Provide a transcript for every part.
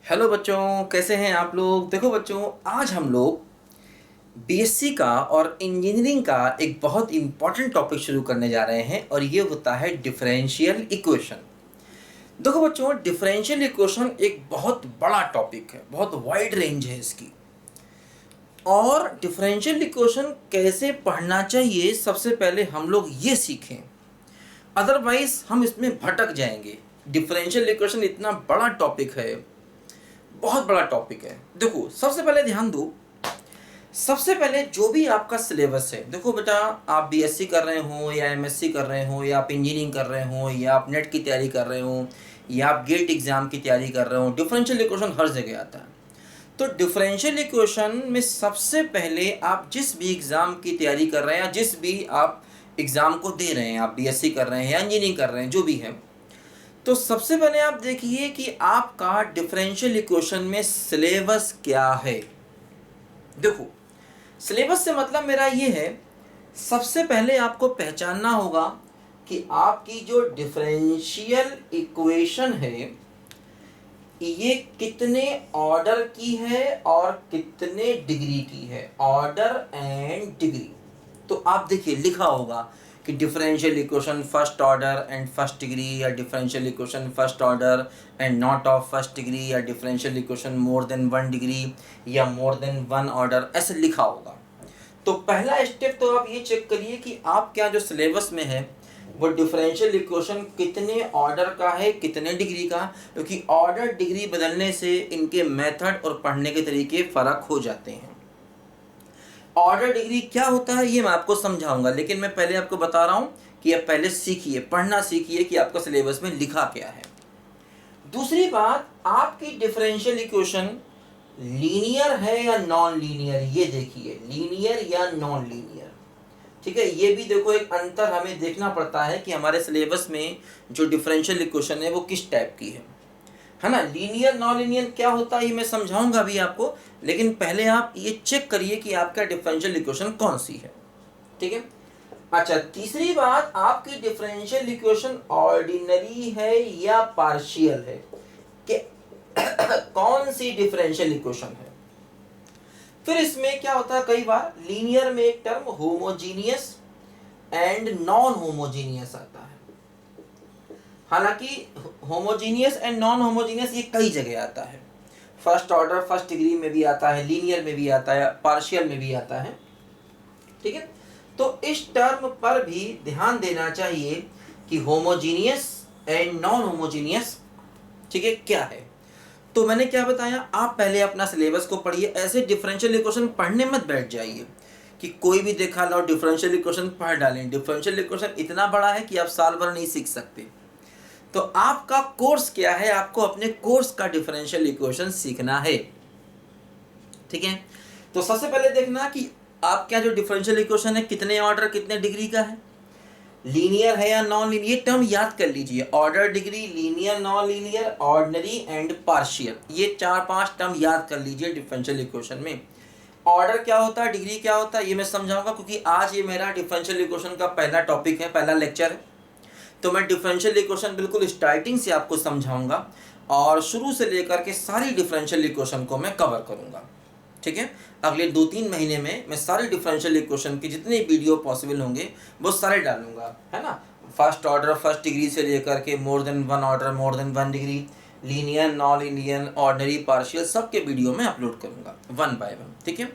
Hello बच्चों, कैसे हैं आप लोग। देखो बच्चों, आज हम लोग बीएससी का और इंजीनियरिंग का एक बहुत इम्पॉर्टेंट टॉपिक शुरू करने जा रहे हैं और ये होता है डिफरेंशियल इक्वेशन। देखो बच्चों, डिफरेंशियल इक्वेशन एक बहुत बड़ा टॉपिक है, बहुत वाइड रेंज है इसकी। और डिफरेंशियल इक्वेशन कैसे पढ़ना चाहिए, सबसे पहले हम लोग ये सीखें, अदरवाइज हम इसमें भटक जाएंगे। डिफरेंशियल इक्वेशन इतना बड़ा टॉपिक है, बहुत बड़ा टॉपिक है। देखो, सबसे पहले ध्यान दो, सबसे पहले जो भी आपका सिलेबस है, देखो बेटा, आप बीएससी कर रहे हो या एमएससी कर रहे हो या आप इंजीनियरिंग कर रहे हो या आप नेट की तैयारी कर रहे हो या आप गेट एग्जाम की तैयारी कर रहे हो, डिफरेंशियल इक्वेशन हर जगह आता है। तो डिफरेंशियल इक्वेशन में सबसे पहले आप जिस भी एग्ज़ाम की तैयारी कर रहे हैं या जिस भी आप एग्ज़ाम को दे रहे हैं, आप बीएससी कर रहे हैं या इंजीनियरिंग कर रहे हैं, जो भी है, तो सबसे पहले आप देखिए कि आपका डिफरेंशियल इक्वेशन में सिलेबस क्या है। देखो, सिलेबस से मतलब मेरा ये है, सबसे पहले आपको पहचानना होगा कि आपकी जो डिफरेंशियल इक्वेशन है ये कितने ऑर्डर की है और कितने डिग्री की है, ऑर्डर एंड डिग्री। तो आप देखिए लिखा होगा कि differential equation first order and first degree, या differential equation first order and not of first degree, या differential equation more than one degree या मोर देन वन ऑर्डर, ऐसे लिखा होगा। तो पहला स्टेप तो आप ये चेक करिए कि आप क्या जो सिलेबस में है वो डिफरेंशियल इक्वेशन कितने ऑर्डर का है, कितने डिग्री का, क्योंकि ऑर्डर डिग्री बदलने से इनके मेथड और पढ़ने के तरीके फ़र्क हो जाते हैं। ऑर्डर डिग्री क्या होता है ये मैं आपको समझाऊंगा, लेकिन मैं पहले आपको बता रहा हूँ कि आप पहले सीखिए, पढ़ना सीखिए कि आपका सिलेबस में लिखा क्या है। दूसरी बात, आपकी डिफरेंशियल इक्वेशन लीनियर है या नॉन लीनियर, ये देखिए, लीनियर या नॉन लीनियर। ठीक है, ये भी देखो, एक अंतर हमें देखना पड़ता है कि हमारे सिलेबस में जो डिफरेंशियल इक्वेशन है वो किस टाइप की है ना। लीनियर नॉन लीनियर क्या होता है ये मैं समझाऊंगा अभी आपको, लेकिन पहले आप ये चेक करिए कि आपका डिफरेंशियल इक्वेशन कौन सी है। ठीक है। अच्छा, तीसरी बात, आपकी डिफरेंशियल इक्वेशन ऑर्डिनरी है या पार्शियल है, कि कौन सी डिफरेंशियल इक्वेशन है। फिर इसमें क्या होता है, कई बार लीनियर में एक term homogeneous and non homogeneous आता है। हालांकि होमोजीनियस एंड नॉन होमोजीनियस ये कई जगह आता है, फर्स्ट ऑर्डर फर्स्ट डिग्री में भी आता है, लीनियर में भी आता है, पार्शियल में भी आता है। ठीक है, तो इस टर्म पर भी ध्यान देना चाहिए कि होमोजीनियस एंड नॉन होमोजीनियस, ठीक है, क्या है। तो मैंने क्या बताया, आप पहले अपना सिलेबस को पढ़िए। ऐसे डिफरेंशियल इक्वेशन पढ़ने मत बैठ जाइए कि कोई भी देखा लो डिफरेंशियल इक्वेशन पढ़ डालें। डिफरेंशियल इक्वेशन इतना बड़ा है कि आप साल भर नहीं सीख सकते। तो आपका कोर्स क्या है, आपको अपने कोर्स का डिफरेंशियल इक्वेशन सीखना है। ठीक है, तो सबसे पहले देखना कि आप क्या जो डिफरेंशियल इक्वेशन है कितने ऑर्डर कितने डिग्री का है, लीनियर है या नॉन लीनियर। ये टर्म याद कर लीजिए, order degree, linear non linear, ordinary and partial, ये 4-5 टर्म याद कर लीजिए डिफरेंशियल इक्वेशन में। ऑर्डर क्या होता है, डिग्री क्या होता है, ये मैं समझाऊंगा, क्योंकि आज ये मेरा डिफरेंशियल इक्वेशन का पहला टॉपिक है, पहला लेक्चर है। तो मैं डिफरेंशियल इक्वेशन बिल्कुल स्टार्टिंग से आपको समझाऊंगा और शुरू से लेकर के सारी डिफरेंशियल इक्वेशन को मैं कवर करूंगा। ठीक है, अगले 2-3 महीने में मैं सारे डिफरेंशियल इक्वेशन के जितने वीडियो पॉसिबल होंगे वो सारे डालूंगा, है ना। फर्स्ट ऑर्डर फर्स्ट डिग्री से लेकर के मोर देन वन ऑर्डर मोर than one degree, linear non linear, ordinary, partial, सबके वीडियो में अपलोड करूंगा वन बाय वन। ठीक है,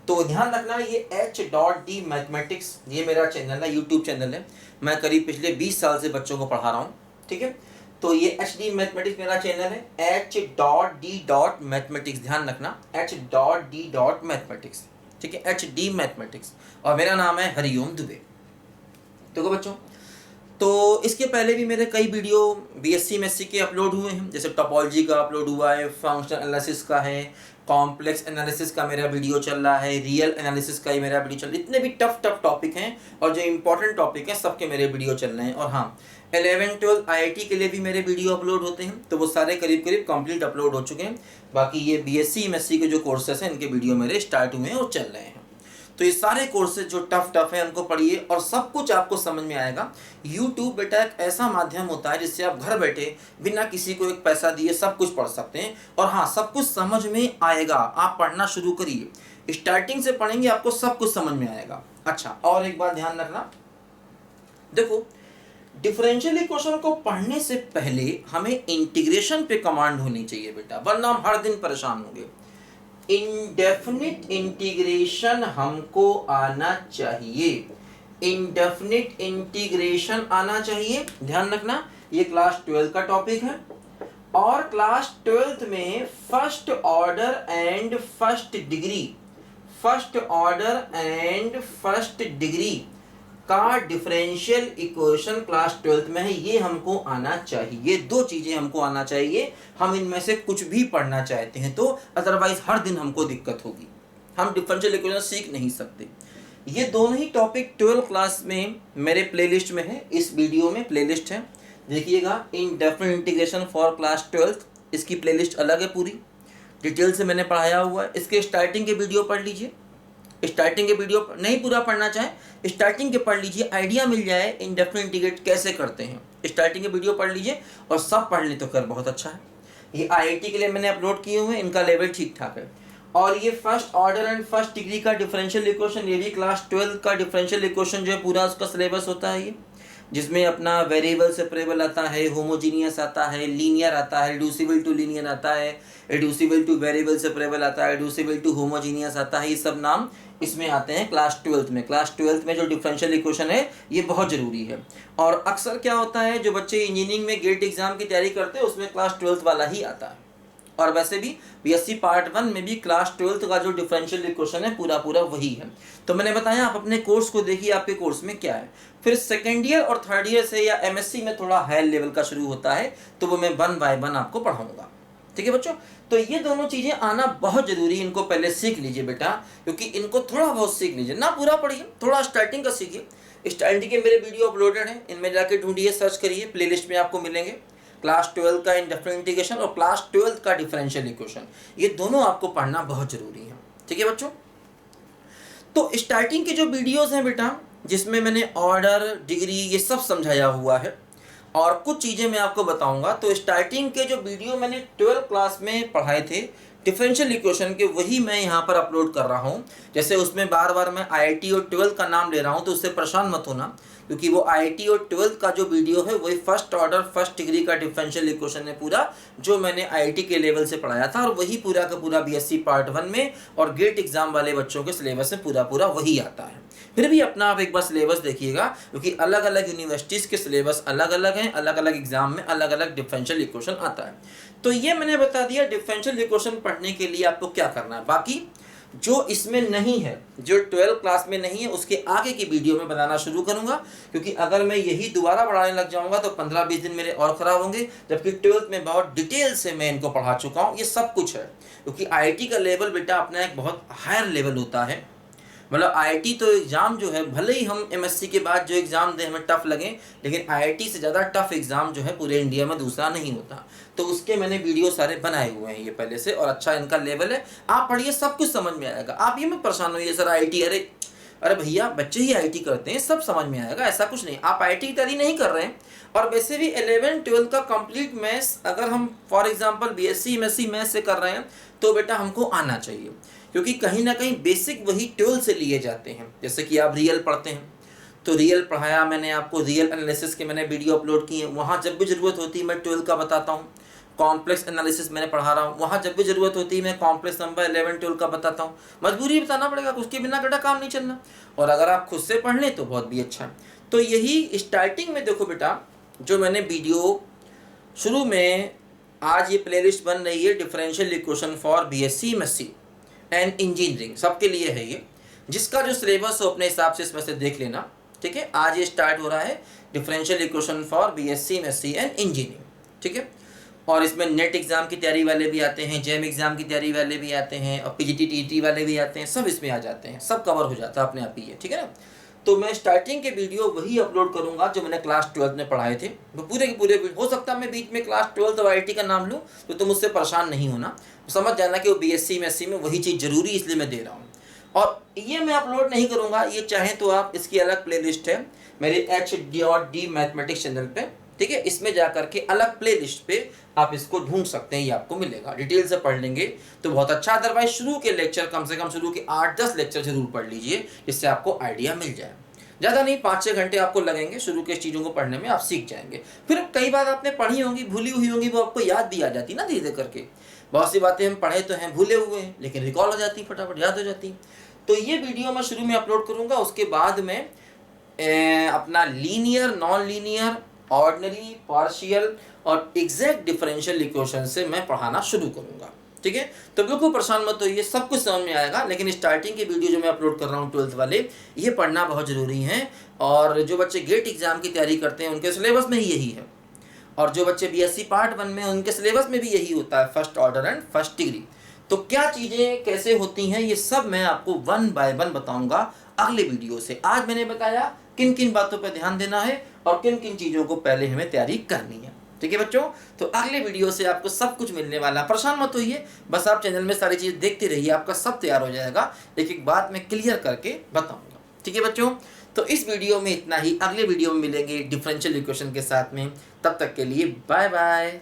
तो ध्यान रखना, ये H.D मैथमेटिक्स ये मेरा चैनल है, यूट्यूब चैनल है। मैं करीब पिछले 20 साल से बच्चों को पढ़ा रहा हूँ। ठीक है, तो ये HD मैथमेटिक्स मेरा चैनल है, H.D मैथमेटिक्स, ध्यान रखना, H.D मैथमेटिक्स। ठीक है, HD मैथमेटिक्स, और मेरा नाम है हरिओम दुबे। देखो बच्चों, तो इसके पहले भी मेरे कई वीडियो बीएससी एमएससी के अपलोड हुए हैं, जैसे टोपोलॉजी का अपलोड हुआ है, फंक्शनल एनालिसिस का है, कॉम्प्लेक्स एनालिसिस का मेरा वीडियो चल रहा है, रियल एनालिसिस का ही मेरा वीडियो चल रहा है। इतने भी टफ टॉपिक हैं और जो इंपॉर्टेंट टॉपिक हैं सबके मेरे वीडियो चल रहे हैं। और हाँ, 11-12 IIT के लिए भी मेरे वीडियो अपलोड होते हैं, तो वो सारे करीब करीब कंप्लीट अपलोड हो चुके हैं। बाकी ये बीएससी एमएससी के जो कोर्सेस हैं इनके वीडियो मेरे स्टार्ट हुए हैं और चल रहे हैं। तो ये सारे कोर्सेज जो टफ है उनको पढ़िए और सब कुछ आपको समझ में आएगा। यूट्यूब बेटा एक ऐसा माध्यम होता है जिससे आप घर बैठे बिना किसी को एक पैसा दिए सब कुछ पढ़ सकते हैं। और हाँ, सब कुछ समझ में आएगा। आप पढ़ना शुरू करिए, स्टार्टिंग से पढ़ेंगे आपको सब कुछ समझ में आएगा। अच्छा, और एक बात ध्यान रखना, देखो डिफरेंशियल इक्वेशन को पढ़ने से पहले हमें इंटीग्रेशन पे कमांड होनी चाहिए बेटा, वरना हम हर दिन परेशान होंगे। इंडेफिनिट इंटीग्रेशन हमको आना चाहिए, इंडेफिनिट इंटीग्रेशन आना चाहिए। ध्यान रखना, ये क्लास 12 का टॉपिक है और क्लास 12 में first order and first degree का डिफरेंशियल इक्वेशन क्लास 12 में है, ये हमको आना चाहिए। दो चीजें हमको आना चाहिए, हम इनमें से कुछ भी पढ़ना चाहते हैं तो, अदरवाइज हर दिन हमको दिक्कत होगी, हम डिफरेंशियल इक्वेशन सीख नहीं सकते। ये दोनों ही टॉपिक 12 क्लास में मेरे प्लेलिस्ट में है, इस वीडियो में प्लेलिस्ट है, देखिएगा इनडेफिनिट इंटीग्रेशन फॉर क्लास 12, इसकी प्लेलिस्ट अलग है, पूरी डिटेल से मैंने पढ़ाया हुआ है। इसके स्टार्टिंग के वीडियो पढ़ लीजिए, स्टार्टिंग के वीडियो नहीं पूरा पढ़ना चाहे स्टार्टिंग के पढ़ लीजिए, आइडिया मिल जाए इंडेफिनिट इंटीग्रेट कैसे करते हैं। स्टार्टिंग के वीडियो पढ़ लीजिए और सब पढ़ लें तो कर बहुत अच्छा है। ये IIT के लिए मैंने अपलोड किए हुए हैं, इनका लेवल ठीक ठाक है। और ये first order and first degree का डिफरेंशियल इक्वेशन, ये भी क्लास 12 का डिफरेंशियल इक्वेशन जो है पूरा उसका सिलेबस होता है ये, जिसमें अपना वेरिएबल सेपरेबल आता है, होमोजीनियस आता है, लीनियर आता है, रिड्यूसिबल टू लीनियर आता है, रिड्यूसिबल टू वेरिएबल सेपरेबल आता है, रिड्यूसिबल टू होमोजीनियस आता है। ये सब नाम इसमें आते हैं क्लास 12 में। क्लास 12 में जो डिफरेंशियल इक्वेशन है ये बहुत ज़रूरी है। और अक्सर क्या होता है, जो बच्चे इंजीनियरिंग में गेट एग्जाम की तैयारी करते हैं उसमें क्लास 12 वाला ही आता है। और वैसे भी BSc पार्ट 1 में भी क्लास 12 का जो डिफरेंशियल इक्वेशन है पूरा वही है। तो मैंने बताया आप अपने कोर्स को देखिए, आपके कोर्स में क्या है। फिर सेकेंड ईयर और थर्ड ईयर से या MSc में थोड़ा हाई लेवल का शुरू होता है, तो वो मैं 1 बाय 1 आपको पढ़ाऊंगा। ठीक है बच्चों, तो ये दोनों चीज़ें आना बहुत ज़रूरी है, इनको पहले सीख लीजिए बेटा, क्योंकि इनको थोड़ा बहुत सीख लीजिए, ना पूरा पढ़िए, थोड़ा स्टार्टिंग का सीखिए। स्टार्टिंग के मेरे वीडियो अपलोडेड हैं, इनमें जाके ढूंढिए, सर्च करिए, प्लेलिस्ट में आपको मिलेंगे। क्लास 12 का इंडेफिनिट इंटीग्रेशन और क्लास 12 का डिफरेंशियल इक्वेशन, ये दोनों आपको पढ़ना बहुत ज़रूरी है। ठीक है बच्चों, तो स्टार्टिंग के जो वीडियोज़ हैं बेटा, जिसमें मैंने ऑर्डर, डिग्री, ये सब समझाया हुआ है और कुछ चीज़ें मैं आपको बताऊंगा। तो स्टार्टिंग के जो वीडियो मैंने 12 क्लास में पढ़ाए थे डिफरेंशियल इक्वेशन के, वही मैं यहाँ पर अपलोड कर रहा हूँ। जैसे उसमें बार बार मैं IIT और 12 का नाम ले रहा हूँ, तो उससे परेशान मत होना, क्योंकि वो IIT और 12 का जो वीडियो है वही फर्स्ट ऑर्डर फर्स्ट डिग्री का डिफरेंशियल इक्वेशन है पूरा, जो मैंने IIT के लेवल से पढ़ाया था, और वही पूरा का पूरा BSc पार्ट 1 में और गेट एग्जाम वाले बच्चों के सिलेबस में पूरा वही आता है। फिर भी अपना आप एक बार सिलेबस देखिएगा, क्योंकि अलग अलग यूनिवर्सिटीज़ के सिलेबस अलग अलग हैं, अलग अलग एग्जाम में अलग अलग डिफरेंशियल इक्वेशन आता है। तो ये मैंने बता दिया डिफरेंशियल इक्वेशन पढ़ने के लिए आपको क्या करना है। बाकी जो इसमें नहीं है, जो 12 क्लास में नहीं है, उसके आगे की वीडियो में बनाना शुरू करूंगा, क्योंकि अगर मैं यही दोबारा पढ़ाने लग जाऊंगा तो 15-20 दिन मेरे और ख़राब होंगे, जबकि 12th में बहुत डिटेल से मैं इनको पढ़ा चुका हूँ। ये सब कुछ है, क्योंकि IIT का लेवल बेटा अपना एक बहुत हायर लेवल होता है। मतलब IIT तो एग्ज़ाम जो है, भले ही हम MSc के बाद जो एग्ज़ाम दें हमें टफ लगे, लेकिन IIT से ज़्यादा टफ एग्ज़ाम जो है पूरे इंडिया में दूसरा नहीं होता। तो उसके मैंने वीडियो सारे बनाए हुए हैं ये पहले से, और अच्छा इनका लेवल है, आप पढ़िए सब कुछ समझ में आएगा। आप ये मत परेशान होइए सर IIT, अरे भैया बच्चे ही IIT करते हैं, सब समझ में आएगा, ऐसा कुछ नहीं। आप IIT की तैयारी नहीं कर रहे हैं, और वैसे भी 11-12 का कंप्लीट मैथ्स अगर हम for example BSc MSc maths से कर रहे हैं तो बेटा हमको आना चाहिए, क्योंकि कहीं ना कहीं बेसिक वही 12 से लिए जाते हैं। जैसे कि आप रियल पढ़ते हैं तो रियल पढ़ाया मैंने आपको, रियल एनालिसिस के मैंने वीडियो अपलोड किए, वहाँ जब भी ज़रूरत होती है मैं 12 का बताता हूँ। कॉम्प्लेक्स एनालिसिस मैंने पढ़ा रहा हूँ, वहाँ जब भी ज़रूरत होती है मैं कॉम्प्लेक्स नंबर 11-12 का बताता हूँ। मजबूरी बताना पड़ेगा, उसके बिना बेटा काम नहीं चलना, और अगर आप खुद से पढ़ लें तो बहुत भी अच्छा है। तो यही स्टार्टिंग में देखो बेटा, जो मैंने वीडियो शुरू में, आज ये प्लेलिस्ट बन रही है differential equation for BSc MSc and engineering, सबके लिए है ये। जिसका जो सिलेबस हो अपने हिसाब से इसमें से देख लेना। ठीक है, आज ये स्टार्ट हो रहा है differential equation for BSc MSc and engineering. ठीक है, और इसमें नेट एग्जाम की तैयारी वाले भी आते हैं, JEM एग्जाम की तैयारी वाले भी आते हैं, और PGT TET वाले भी आते हैं, सब इसमें आ जाते हैं, सब कवर हो जाता है अपने आप ही है। ठीक है ना, तो मैं स्टार्टिंग के वीडियो वही अपलोड करूंगा जो मैंने क्लास 12 में पढ़ाए थे, वो पूरे के पूरे। हो सकता है मैं बीच में क्लास 12 और IIT का नाम लूँ, तो तुम उससे परेशान नहीं होना, समझ जाना कि वो BSc MSc में वही चीज़ जरूरी, इसलिए मैं दे रहा हूँ। और ये मैं अपलोड नहीं करूँगा, ये चाहें तो आप इसकी अलग प्लेलिस्ट है मेरे HD मैथमेटिक्स चैनल पे, ठीक है, इसमें जा करके अलग प्लेलिस्ट पे आप इसको ढूंढ सकते हैं, ये आपको मिलेगा। डिटेल से पढ़ लेंगे तो बहुत अच्छा, अदरवाइज शुरू के लेक्चर कम से कम शुरू के 8-10 लेक्चर जरूर पढ़ लीजिए, जिससे आपको आइडिया मिल जाए। ज़्यादा नहीं, 5-6 घंटे आपको लगेंगे शुरू के चीज़ों को पढ़ने में, आप सीख जाएंगे। फिर कई बात आपने पढ़ी होंगी, भूली हुई होंगी, वो आपको याद भी आ जाती ना धीरे धीरे करके। बहुत सी बातें हम पढ़े तो हैं, भूले हुए हैं, लेकिन रिकॉल हो जाती, फटाफट याद हो जाती। तो ये वीडियो मैं शुरू में अपलोड करूँगा, उसके बाद में अपना linear, non linear, ordinary, partial और एग्जैक्ट डिफरेंशियल इक्वेशन से मैं पढ़ाना शुरू करूँगा, ठीक है। तो बिल्कुल परेशान मत होइए, सब कुछ समझ में आएगा, लेकिन स्टार्टिंग के वीडियो जो मैं अपलोड कर रहा हूँ 12th वाले, ये पढ़ना बहुत ज़रूरी है। और जो बच्चे गेट एग्जाम की तैयारी करते हैं उनके सिलेबस में ही यही है, और जो बच्चे BSc पार्ट 1 में उनके सिलेबस में भी यही होता है, first order and first degree. तो क्या चीज़ें कैसे होती हैं ये सब मैं आपको 1 बाय 1 बताऊंगा अगले वीडियो से। आज मैंने बताया किन किन बातों पर ध्यान देना है और किन किन चीज़ों को पहले हमें तैयारी करनी है, ठीक है बच्चों। तो अगले वीडियो से आपको सब कुछ मिलने वाला, परेशान मत होइए, बस आप चैनल में सारी चीज़ देखते रहिए, आपका सब तैयार हो जाएगा, एक एक बात मैं क्लियर करके बताऊंगा, ठीक है बच्चों। तो इस वीडियो में इतना ही, अगले वीडियो में मिलेंगे डिफरेंशियल इक्वेशन के साथ में, तब तक के लिए बाय बाय।